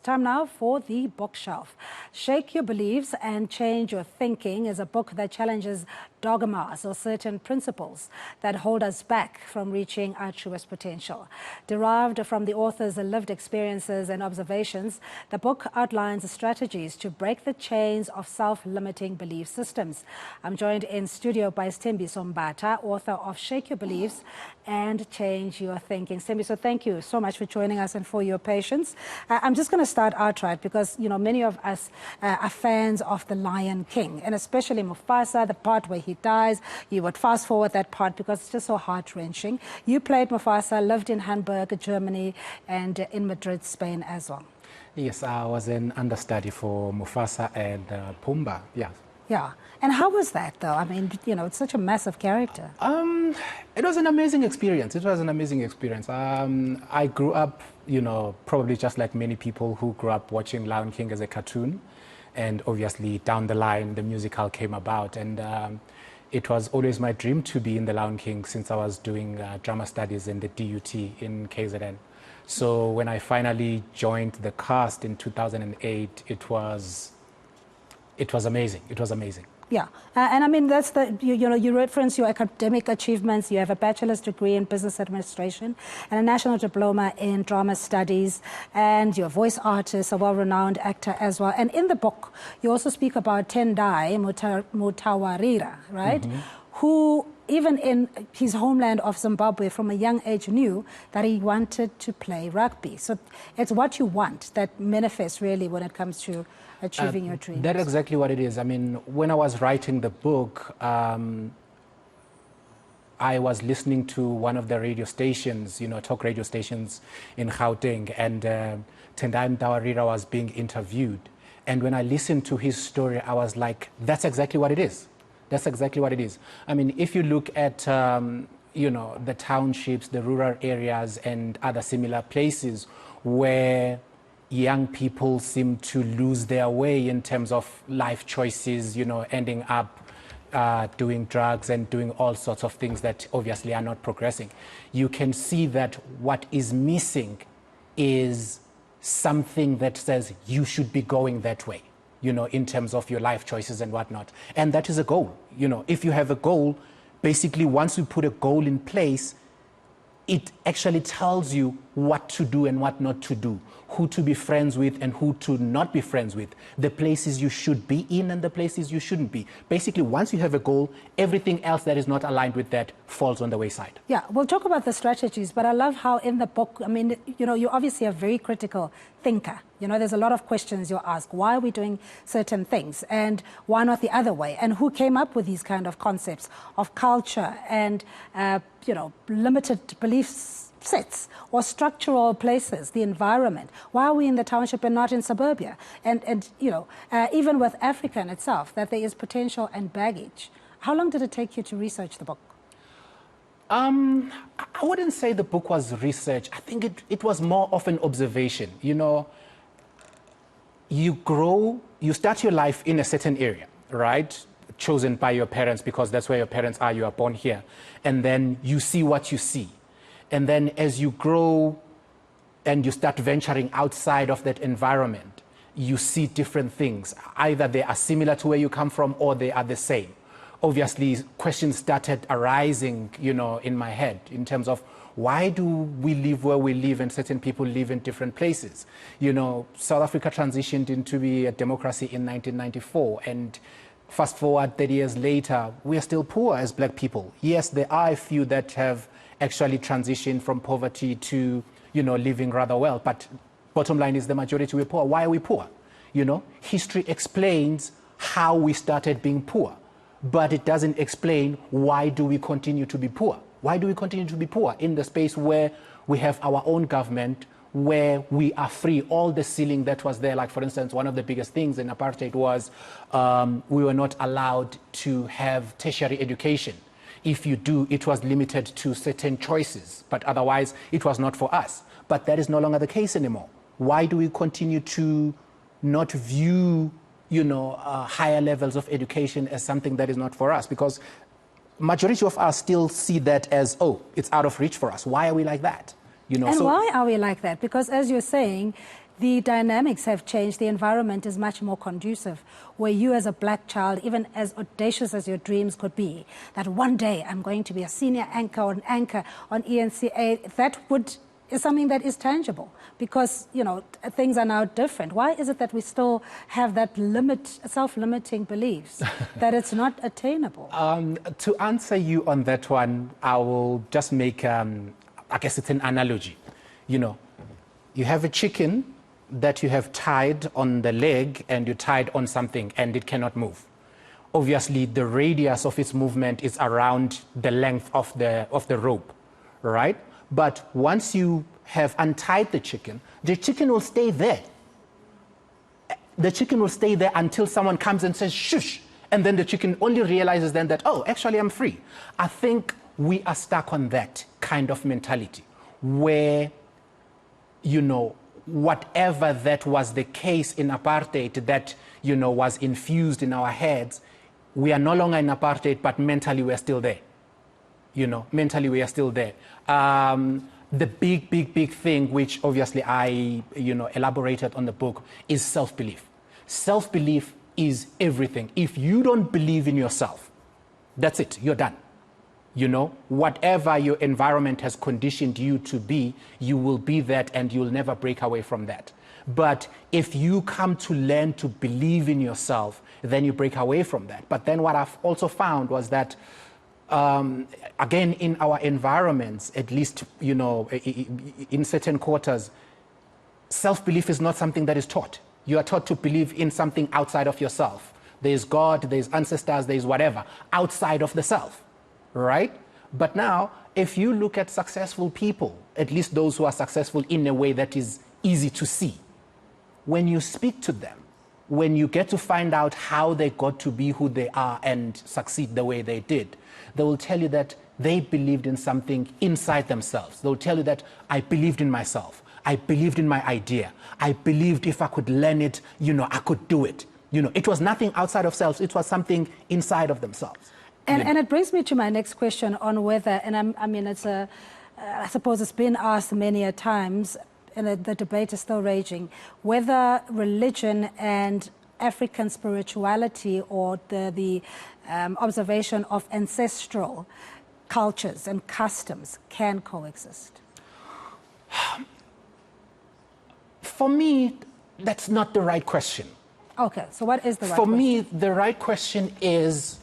Time now for the bookshelf. Shake Your Beliefs and Change Your Thinking is a book that challenges dogmas or certain principles that hold us back from reaching our truest potential. Derived from the author's lived experiences and observations, the book outlines strategies to break the chains of self-limiting belief systems. I'm joined in studio by Sthembiso Mbatha, author of Shake Your Beliefs and Change Your Thinking. Sthembiso, thank you so much for joining us and for your patience. I'm just going to start outright because, you know, many of us are fans of The Lion King, and especially Mufasa, the part where he dies. You would fast forward that part because it's just so heart-wrenching. You played Mufasa, lived in Hamburg, Germany, and in Madrid, Spain as well. Yes, I was an understudy for Mufasa and Pumbaa, yeah. Yeah. And how was that, though? I mean, you know, it's such a massive character. It was an amazing experience. It was an amazing experience. I grew up, you know, probably just like many people who grew up watching Lion King as a cartoon. And obviously, down the line, the musical came about. And it was always my dream to be in the Lion King since I was doing drama studies in the DUT in KZN. So when I finally joined the cast in 2008, it was amazing. It was amazing. Yeah, and I mean, that's the, you know, you reference your academic achievements. You have a bachelor's degree in business administration and a national diploma in drama studies, and you're a voice artist, a well-renowned actor as well. And in the book, you also speak about Tendai Mutawarira, right? Mm-hmm. Who, even in his homeland of Zimbabwe, from a young age knew that he wanted to play rugby. So it's what you want that manifests really when it comes to achieving your dreams. That's exactly what it is. I mean, when I was writing the book, I was listening to one of the radio stations, you know, talk radio stations in Gauteng, and Tendai Mutawarira was being interviewed. And when I listened to his story, I was like, that's exactly what it is. That's exactly what it is. I mean, if you look at, you know, the townships, the rural areas, and other similar places where young people seem to lose their way in terms of life choices, you know, ending up doing drugs and doing all sorts of things that obviously are not progressing. You can see that what is missing is something that says you should be going that way, you know, in terms of your life choices and whatnot. And that is a goal. You know, if you have a goal, basically once you put a goal in place, it actually tells you what to do and what not to do, who to be friends with and who to not be friends with, the places you should be in and the places you shouldn't be. Basically, once you have a goal, everything else that is not aligned with that falls on the wayside. Yeah, we'll talk about the strategies, but I love how in the book, I mean, you know, you're obviously a very critical thinker. You know, there's a lot of questions you ask. Why are we doing certain things? And why not the other way? And who came up with these kind of concepts of culture and, you know, limited beliefs sets or structural places, the environment? Why are we in the township and not in suburbia? And you know, even with Africa in itself, that there is potential and baggage. How long did it take you to research the book? I wouldn't say the book was research. I think it was more of an observation. You know, you grow, you start your life in a certain area, right? Chosen by your parents because that's where your parents are, you are born here. And then you see what you see. And then as you grow and you start venturing outside of that environment, you see different things. Either they are similar to where you come from or they are the same. Obviously, questions started arising, you know, in my head in terms of why do we live where we live and certain people live in different places? You know, South Africa transitioned into be a democracy in 1994, and fast forward 30 years later, we are still poor as black people. Yes, there are a few that have actually transitioned from poverty to, you know, living rather well. But bottom line is the majority we're poor. Why are we poor? You know, history explains how we started being poor, but it doesn't explain why do we continue to be poor? Why do we continue to be poor in the space where we have our own government, where we are free? All the ceiling that was there, like for instance, one of the biggest things in apartheid was we were not allowed to have tertiary education. If you do, it was limited to certain choices, but otherwise it was not for us. But that is no longer the case anymore. Why do we continue to not view, you know, higher levels of education as something that is not for us? Because majority of us still see that as, oh, it's out of reach for us. Why are we like that? You know, and why are we like that? Because as you're saying, the dynamics have changed. The environment is much more conducive, where you as a black child, even as audacious as your dreams could be, that one day I'm going to be a senior anchor or an anchor on eNCA, that is something that is tangible, because, you know, things are now different. Why is it that we still have that self-limiting beliefs that it's not attainable? To answer you on that one, I will just make, I guess it's an analogy. You know, you have a chicken that you have tied on the leg and you tied on something and it cannot move. Obviously, the radius of its movement is around the length of the rope, right? But once you have untied the chicken will stay there. The chicken will stay there until someone comes and says, shush. And then the chicken only realizes then that, oh, actually I'm free. I think we are stuck on that kind of mentality where, you know, whatever that was the case in apartheid that, you know, was infused in our heads, we are no longer in apartheid, but mentally we're still there. You know, mentally we are still there. The big thing, which obviously I, you know, elaborated on the book, is self-belief. Self-belief is everything. If you don't believe in yourself, that's it, you're done. You know, whatever your environment has conditioned you to be, you will be that and you'll never break away from that. But if you come to learn to believe in yourself, then you break away from that. But then what I've also found was that again, in our environments, at least, you know, in certain quarters, self-belief is not something that is taught. You are taught to believe in something outside of yourself. There's God, there's ancestors, there's whatever, outside of the self, right? But now, if you look at successful people, at least those who are successful in a way that is easy to see, when you speak to them, when you get to find out how they got to be who they are and succeed the way they did, they will tell you that they believed in something inside themselves. They'll tell you that I believed in myself. I believed in my idea. I believed if I could learn it, you know, I could do it. You know, it was nothing outside of selves. It was something inside of themselves. And it brings me to my next question on whether, and I mean, it's I suppose it's been asked many a times, and the debate is still raging, whether religion and African spirituality or the observation of ancestral cultures and customs can coexist. For me, that's not the right question. Okay, so what is the right question? For me, the right question is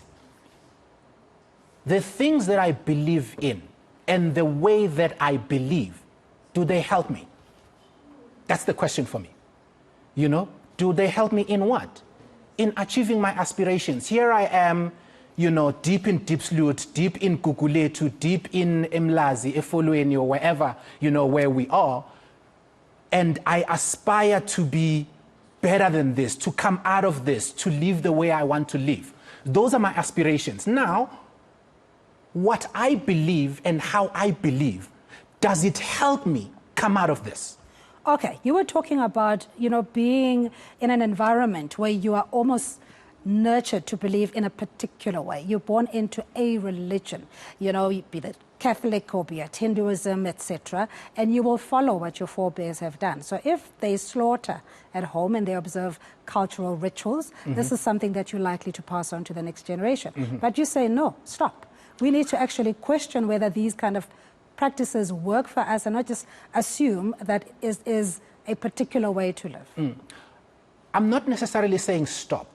the things that I believe in and the way that I believe, do they help me? That's the question for me. You know, do they help me in what? In achieving my aspirations. Here I am, you know, deep in Diepsloot, deep in Guguletu, deep in Mlazi, Efolweni, or wherever, you know, where we are. And I aspire to be better than this, to come out of this, to live the way I want to live. Those are my aspirations. Now, what I believe and how I believe, does it help me come out of this? Okay, you were talking about, you know, being in an environment where you are almost nurtured to believe in a particular way. You're born into a religion, you know, be it Catholic or be it Hinduism, etc., and you will follow what your forebears have done. So if they slaughter at home and they observe cultural rituals, this is something that you're likely to pass on to the next generation. But you say, no, stop. We need to actually question whether these kind of practices work for us and not just assume that is a particular way to live. I'm not necessarily saying stop.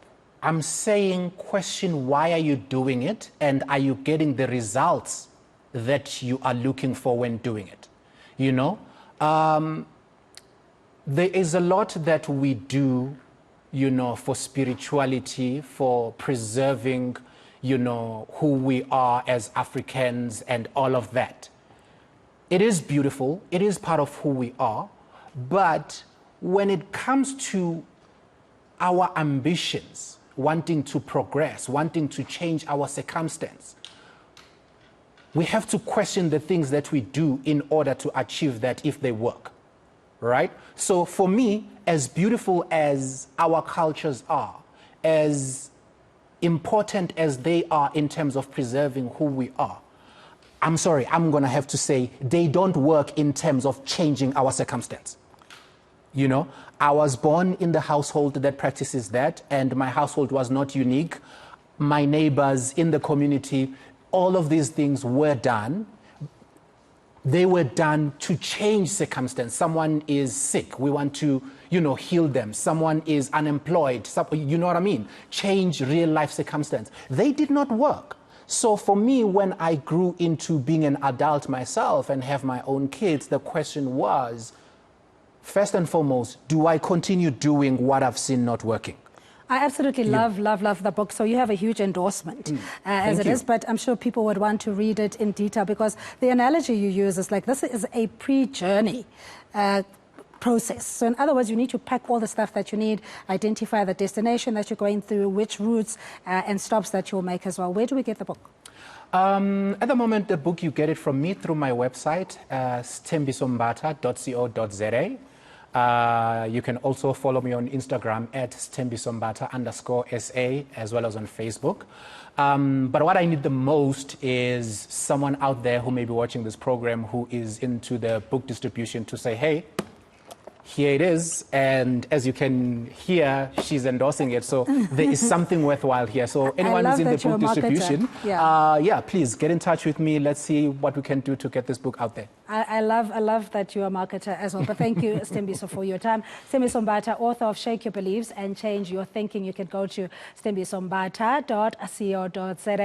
I'm saying question why are you doing it and are you getting the results that you are looking for when doing it? You know, there is a lot that we do, you know, for spirituality, for preserving, you know, who we are as Africans and all of that. It is beautiful, it is part of who we are, but when it comes to our ambitions, wanting to progress, wanting to change our circumstance, we have to question the things that we do in order to achieve that if they work, right? So for me, as beautiful as our cultures are, as important as they are in terms of preserving who we are, I'm sorry, I'm going to have to say they don't work in terms of changing our circumstance. You know, I was born in the household that practices that, and my household was not unique. My neighbors in the community, all of these things were done. They were done to change circumstance. Someone is sick, we want to, heal them. Someone is unemployed, you know what I mean? Change real life circumstance. They did not work. So for me, when I grew into being an adult myself and have my own kids, the question was, first and foremost, do I continue doing what I've seen not working? I absolutely love the book. So you have a huge endorsement as it is, but I'm sure people would want to read it in detail because the analogy you use is like this is a pre-journey process. So in other words, you need to pack all the stuff that you need, identify the destination that you're going through, which routes and stops that you'll make as well. Where do we get the book? At the moment, the book, you get it from me through my website, sthembisombatha.co.za. You can also follow me on Instagram at @sthembisombatha_SA, as well as on Facebook. But what I need the most is someone out there who may be watching this program who is into the book distribution to say, hey, here it is, and as you can hear, she's endorsing it, so there is something worthwhile here. So anyone who's in the book distribution, please get in touch with me. Let's see what we can do to get this book out there. I love that you're a marketer as well, but thank you, Sthembiso, for your time. Sthembiso Mbatha, author of Shake Your Beliefs and Change Your Thinking. You can go to sthembisombatha.co.za.